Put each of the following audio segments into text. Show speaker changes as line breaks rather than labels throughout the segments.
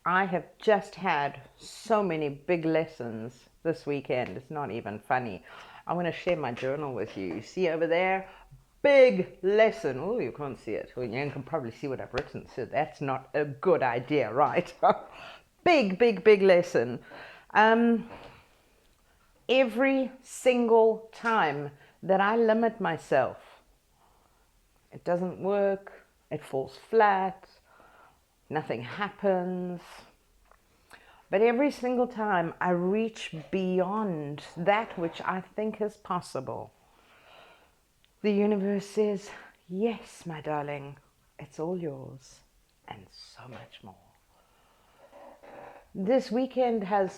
I have just had so many big lessons this weekend. It's not even funny. I want to share my journal with you. You see over there? Big lesson. Oh, you can't see it. Well, you can probably see what I've written, so that's not a good idea, right? Big lesson. Every single time that I limit myself, it doesn't work, it falls flat, nothing happens. But every single time I reach beyond that which I think is possible, the universe says, yes, my darling, it's all yours, and so much more. This weekend the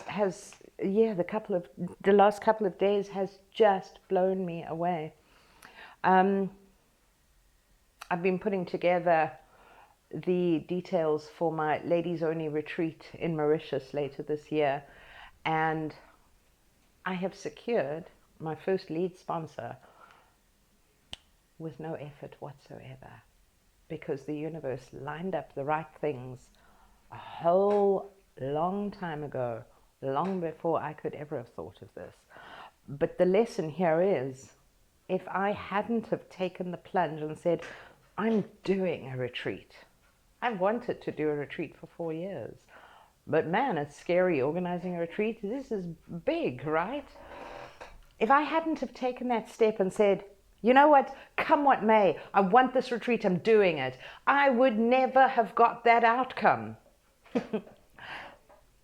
last couple of days has just blown me away. I've been putting together the details for my ladies only retreat in Mauritius later this year, and I have secured my first lead sponsor with no effort whatsoever, because the universe lined up the right things a whole long time ago, long before I could ever have thought of this. But the lesson here is, if I hadn't have taken the plunge and said, I'm doing a retreat. I've wanted to do a retreat for 4 years. But man, it's scary organizing a retreat. This is big, right? If I hadn't have taken that step and said, you know what, come what may, I want this retreat, I'm doing it, I would never have got that outcome.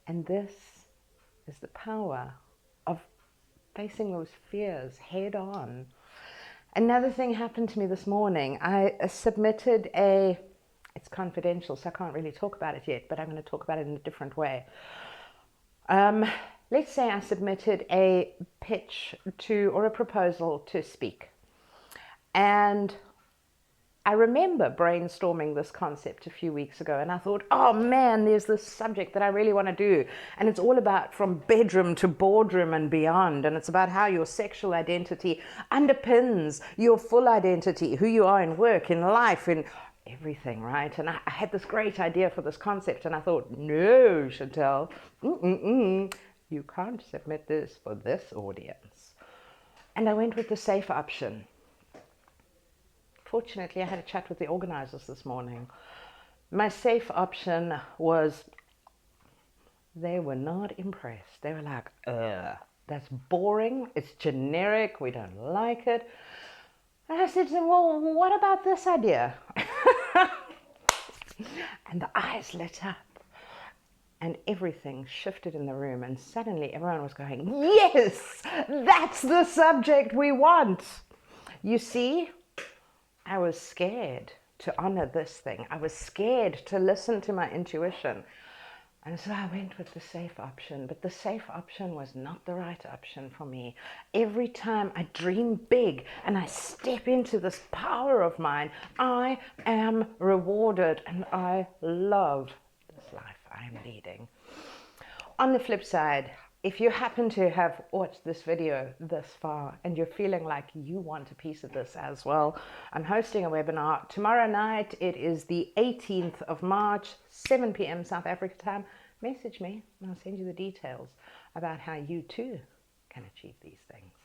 And this is the power of facing those fears head on. Another thing happened to me this morning. I submitted it's confidential, so I can't really talk about it yet, but I'm going to talk about it in a different way. Let's say I submitted a pitch or a proposal to speak. And I remember brainstorming this concept a few weeks ago, and I thought, oh man, there's this subject that I really want to do. And it's all about from bedroom to boardroom and beyond. And it's about how your sexual identity underpins your full identity, who you are in work, in life, in everything, right? And I had this great idea for this concept, and I thought, no, Chantel, you can't submit this for this audience. And I went with the safe option. Fortunately, I had a chat with the organizers this morning. My safe option was, they were not impressed. They were like, that's boring, it's generic, we don't like it. And I said to them, well, what about this idea? And the eyes lit up, and everything shifted in the room, and suddenly everyone was going, yes, that's the subject we want. You see, I was scared to honor this thing. I was scared to listen to my intuition. And so I went with the safe option, but the safe option was not the right option for me. Every time I dream big and I step into this power of mine, I am rewarded, and I love this life I am leading. On the flip side, if you happen to have watched this video this far and you're feeling like you want a piece of this as well, I'm hosting a webinar tomorrow night. It is the 18th of March, 7 p.m. South Africa time. Message me and I'll send you the details about how you too can achieve these things.